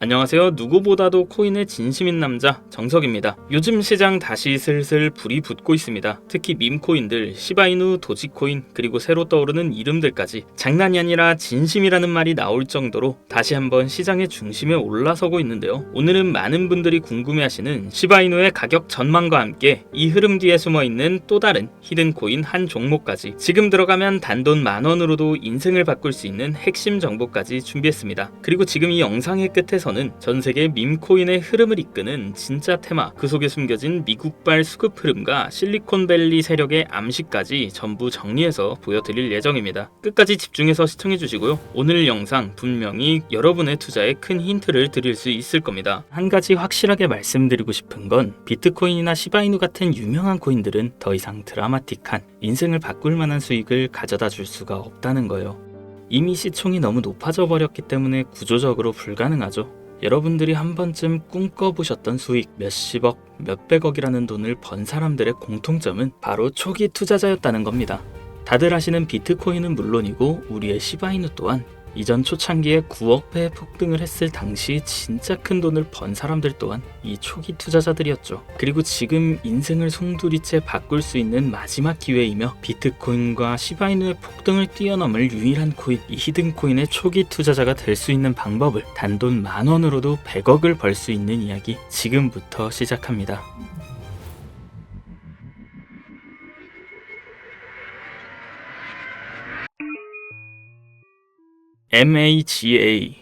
안녕하세요. 누구보다도 코인에 진심인 남자 정석입니다. 요즘 시장 다시 슬슬 불이 붙고 있습니다. 특히 밈코인들, 시바이누, 도지코인, 그리고 새로 떠오르는 이름들까지 장난이 아니라 진심이라는 말이 나올 정도로 다시 한번 시장의 중심에 올라서고 있는데요. 오늘은 많은 분들이 궁금해하시는 시바이누의 가격 전망과 함께 이 흐름 뒤에 숨어있는 또 다른 히든코인 한 종목까지 지금 들어가면 단돈 10,000원으로도 인생을 바꿀 수 있는 핵심 정보까지 준비했습니다. 그리고 지금 이 영상의 끝에서 전 세계 밈코인의 흐름을 이끄는 진짜 테마, 그 속에 숨겨진 미국발 수급 흐름과 실리콘밸리 세력의 암시까지 전부 정리해서 보여드릴 예정입니다. 끝까지 집중해서 시청해주시고요. 오늘 영상 분명히 여러분의 투자에 큰 힌트를 드릴 수 있을 겁니다. 한 가지 확실하게 말씀드리고 싶은 건 비트코인이나 시바이누 같은 유명한 코인들은 더 이상 드라마틱한 인생을 바꿀 만한 수익을 가져다 줄 수가 없다는 거예요. 이미 시총이 너무 높아져 버렸기 때문에 구조적으로 불가능하죠. 여러분들이 한 번쯤 꿈꿔보셨던 수익 몇십억, 몇백억이라는 돈을 번 사람들의 공통점은 바로 초기 투자자였다는 겁니다. 다들 아시는 비트코인은 물론이고 우리의 시바이누 또한 이전 초창기에 9억 배의 폭등을 했을 당시 진짜 큰 돈을 번 사람들 또한 이 초기 투자자들이었죠. 그리고 지금 인생을 송두리째 바꿀 수 있는 마지막 기회이며 비트코인과 시바이누의 폭등을 뛰어넘을 유일한 코인, 이 히든코인의 초기 투자자가 될 수 있는 방법을 단돈 10,000원으로도 100억을 벌 수 있는 이야기 지금부터 시작합니다. MAGA,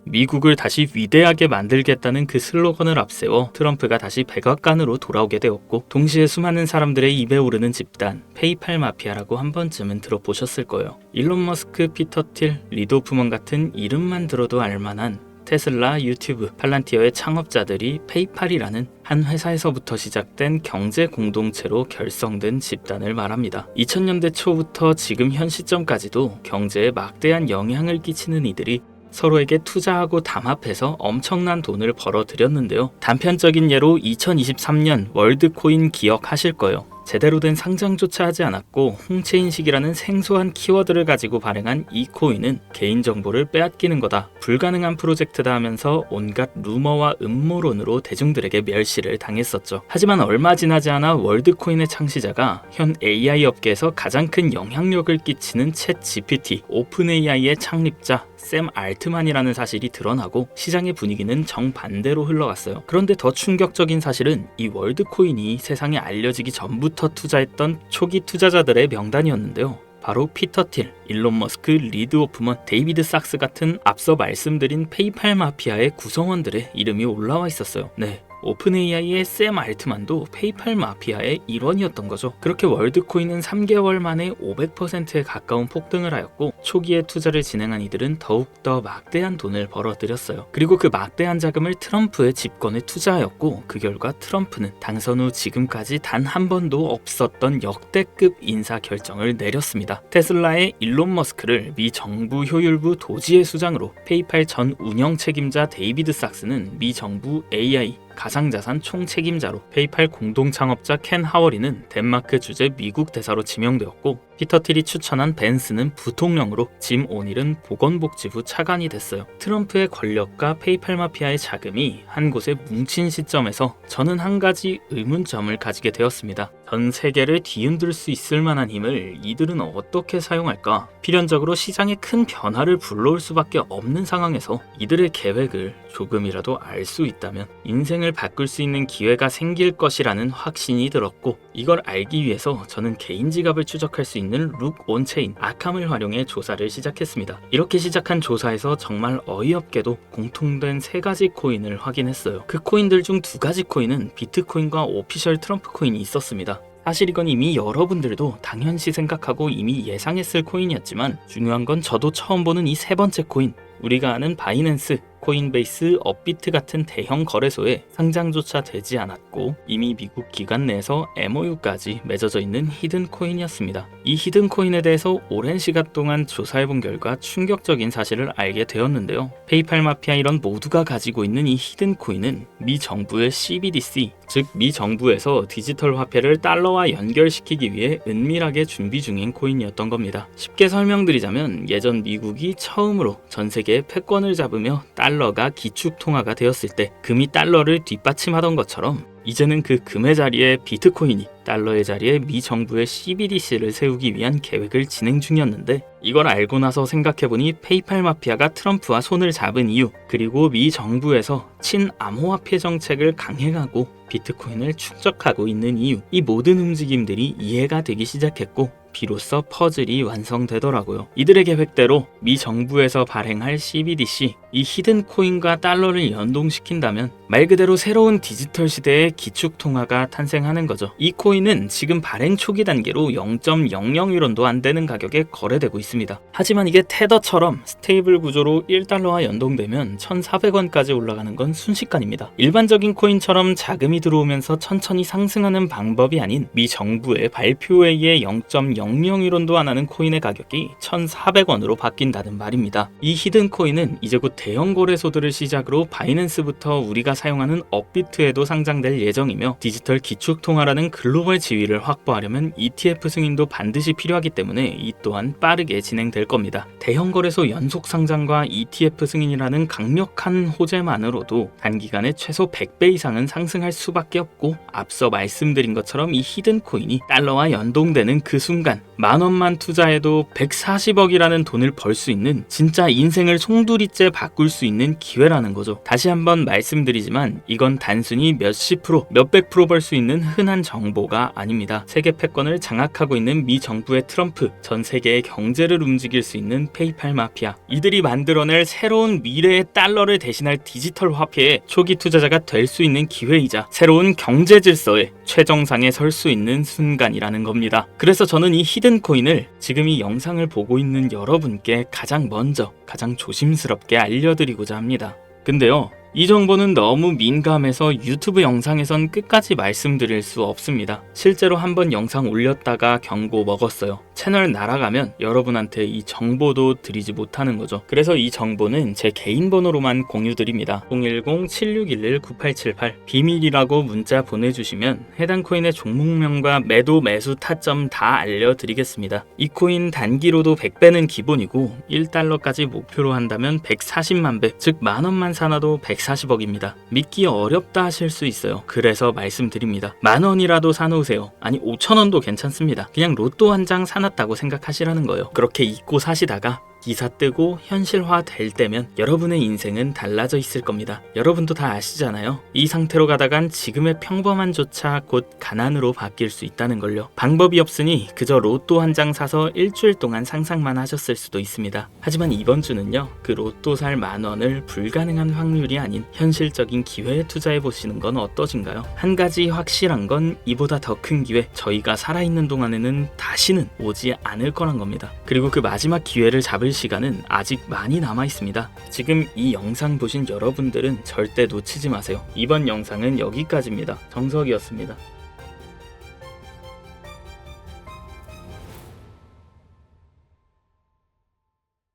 미국을 다시 위대하게 만들겠다는 그 슬로건을 앞세워 트럼프가 다시 백악관으로 돌아오게 되었고, 동시에 수많은 사람들의 입에 오르는 집단 페이팔 마피아라고 한 번쯤은 들어보셨을 거예요. 일론 머스크, 피터 틸, 리드 호프먼 같은 이름만 들어도 알만한 테슬라, 유튜브, 팔란티어의 창업자들이 페이팔이라는 한 회사에서부터 시작된 경제 공동체로 결성된 집단을 말합니다. 2000년대 초부터 지금 현 시점까지도 경제에 막대한 영향을 끼치는 이들이 서로에게 투자하고 담합해서 엄청난 돈을 벌어들였는데요. 단편적인 예로 2023년 월드코인 기억하실 거예요. 제대로 된 상장조차 하지 않았고 홍채인식이라는 생소한 키워드를 가지고 발행한 이 코인은 개인정보를 빼앗기는 거다, 불가능한 프로젝트다 하면서 온갖 루머와 음모론으로 대중들에게 멸시를 당했었죠. 하지만 얼마 지나지 않아 월드코인의 창시자가 현 AI 업계에서 가장 큰 영향력을 끼치는 챗 GPT, 오픈 AI의 창립자 샘 알트만이라는 사실이 드러나고 시장의 분위기는 정반대로 흘러갔어요. 그런데 더 충격적인 사실은 이 월드코인이 세상에 알려지기 전부터 투자했던 초기 투자자들의 명단이었는데요. 바로 피터 틸, 일론 머스크, 리드 호프먼, 데이비드 sak스 같은 앞서 말씀드린 페이팔 마피아의 구성원들의 이름이 올라와 있었어요. 네, 오픈 AI의 샘 알트만도 페이팔 마피아의 일원이었던 거죠. 그렇게 월드코인은 3개월 만에 500%에 가까운 폭등을 하였고, 초기에 투자를 진행한 이들은 더욱더 막대한 돈을 벌어들였어요. 그리고 그 막대한 자금을 트럼프의 집권에 투자하였고, 그 결과 트럼프는 당선 후 지금까지 단 한 번도 없었던 역대급 인사 결정을 내렸습니다. 테슬라의 일론 머스크를 미 정부 효율부 도지의 수장으로, 페이팔 전 운영 책임자 데이비드 sak스는 미 정부 AI 가상자산 총책임자로, 페이팔 공동 창업자 켄 하워리는 덴마크 주재 미국 대사로 지명되었고, 피터 틸이 추천한 벤스는 부통령으로, 짐 오닐은 보건복지부 차관이 됐어요. 트럼프의 권력과 페이팔 마피아의 자금이 한 곳에 뭉친 시점에서 저는 한 가지 의문점을 가지게 되었습니다. 전 세계를 뒤흔들 수 있을 만한 힘을 이들은 어떻게 사용할까? 필연적으로 시장에 큰 변화를 불러올 수밖에 없는 상황에서 이들의 계획을 조금이라도 알 수 있다면 인생을 바꿀 수 있는 기회가 생길 것이라는 확신이 들었고, 이걸 알기 위해서 저는 개인 지갑을 추적할 수 있는 룩 온체인 아캄을 활용해 조사를 시작했습니다. 이렇게 시작한 조사에서 정말 어이없게도 공통된 3가지 코인을 확인했어요. 그 코인들 중 2가지 코인은 비트코인과 오피셜 트럼프 코인이 있었습니다. 사실 이건 이미 여러분들도 당연시 생각하고 이미 예상했을 코인이었지만, 중요한 건 저도 처음 보는 이 3번째 코인, 우리가 아는 바이낸스, 코인베이스, 업비트 같은 대형 거래소에 상장조차 되지 않았고 이미 미국 기관 내에서 MOU까지 맺어져 있는 히든코인이었습니다. 이 히든코인에 대해서 오랜 시간 동안 조사해본 결과 충격적인 사실을 알게 되었는데요. 페이팔 마피아 이런 모두가 가지고 있는 이 히든코인은 미 정부의 CBDC, 즉 미 정부에서 디지털 화폐를 달러와 연결시키기 위해 은밀하게 준비 중인 코인이었던 겁니다. 쉽게 설명드리자면 예전 미국이 처음으로 전 세계의 패권을 잡으며 달러가 기축 통화가 되었을 때 금이 달러를 뒷받침하던 것처럼 이제는 그 금의 자리에 비트코인이 달러의 자리에 미 정부의 CBDC를 세우기 위한 계획을 진행 중이었는데 이걸 알고 나서 생각해보니 페이팔 마피아가 트럼프와 손을 잡은 이유, 그리고 미 정부에서 친암호화폐 정책을 강행하고 비트코인을 축적하고 있는 이유, 이 모든 움직임들이 이해가 되기 시작했고 비로소 퍼즐이 완성되더라고요. 이들의 계획대로 미 정부에서 발행할 CBDC, 이 히든 코인과 달러를 연동시킨다면 말 그대로 새로운 디지털 시대의 기축 통화가 탄생하는 거죠. 이 코인은 지금 발행 초기 단계로 0.00유론도 안 되는 가격에 거래되고 있습니다. 하지만 이게 테더처럼 스테이블 구조로 1달러와 연동되면 1,400원까지 올라가는 건 순식간입니다. 일반적인 코인처럼 자금이 들어오면서 천천히 상승하는 방법이 아닌 미 정부의 발표에 의해 0.00유론도 안 하는 코인의 가격이 1,400원으로 바뀐다는 말입니다. 이 히든 코인은 이제 곧 대형 거래소들을 시작으로 바이낸스부터 우리가 사용하는 업비트에도 상장될 예정이며 디지털 기축통화라는 글로벌 지위를 확보하려면 ETF 승인도 반드시 필요하기 때문에 이 또한 빠르게 진행될 겁니다. 대형 거래소 연속 상장과 ETF 승인이라는 강력한 호재만으로도 단기간에 최소 100배 이상은 상승할 수밖에 없고 앞서 말씀드린 것처럼 이 히든 코인이 달러와 연동되는 그 순간 10,000원만 투자해도 140억이라는 돈을 벌 수 있는 진짜 인생을 송두리째 바꿀 수 있는 기회라는 거죠. 다시 한번 말씀드리지만 이건 단순히 몇십 프로, 몇백 프로 벌 수 있는 흔한 정보가 아닙니다. 세계 패권을 장악하고 있는 미 정부의 트럼프, 전 세계의 경제를 움직일 수 있는 페이팔 마피아, 이들이 만들어낼 새로운 미래의 달러를 대신할 디지털 화폐의 초기 투자자가 될 수 있는 기회이자 새로운 경제 질서의 최정상에 설 수 있는 순간이라는 겁니다. 그래서 저는 이 히든 코인을 지금 이 영상을 보고 있는 여러분께 가장 먼저, 가장 조심스럽게 알려드리고자 합니다. 근데요, 이 정보는 너무 민감해서 유튜브 영상에선 끝까지 말씀드릴 수 없습니다. 실제로 한번 영상 올렸다가 경고 먹었어요. 채널 날아가면 여러분한테 이 정보도 드리지 못하는 거죠. 그래서 이 정보는 제 개인 번호로만 공유드립니다. 010-7611-9878 비밀이라고 문자 보내주시면 해당 코인의 종목명과 매도 매수 타점 다 알려드리겠습니다. 이 코인 단기로도 100배는 기본이고 1달러까지 목표로 한다면 140만 배, 즉 만원만 사놔도 140억입니다. 믿기 어렵다 하실 수 있어요. 그래서 말씀드립니다. 만원이라도 사놓으세요. 아니 5,000원도 괜찮습니다. 그냥 로또 한 장 사놨다고 생각하시라는 거예요. 그렇게 잊고 사시다가 기사 뜨고 현실화 될 때면 여러분의 인생은 달라져 있을 겁니다. 여러분도 다 아시잖아요. 이 상태로 가다간 지금의 평범함조차 곧 가난으로 바뀔 수 있다는 걸요. 방법이 없으니 그저 로또 한 장 사서 일주일 동안 상상만 하셨을 수도 있습니다. 하지만 이번 주는요, 그 로또 살 만원을 불가능한 확률이 아닌 현실적인 기회에 투자해 보시는 건 어떠신가요? 한 가지 확실한 건 이보다 더 큰 기회, 저희가 살아있는 동안에는 다시는 오지 않을 거란 겁니다. 그리고 그 마지막 기회를 잡을 시간은 아직 많이 남아 있습니다. 지금 이 영상 보신 여러분들은 절대 놓치지 마세요. 이번 영상은 여기까지입니다. 정석이었습니다.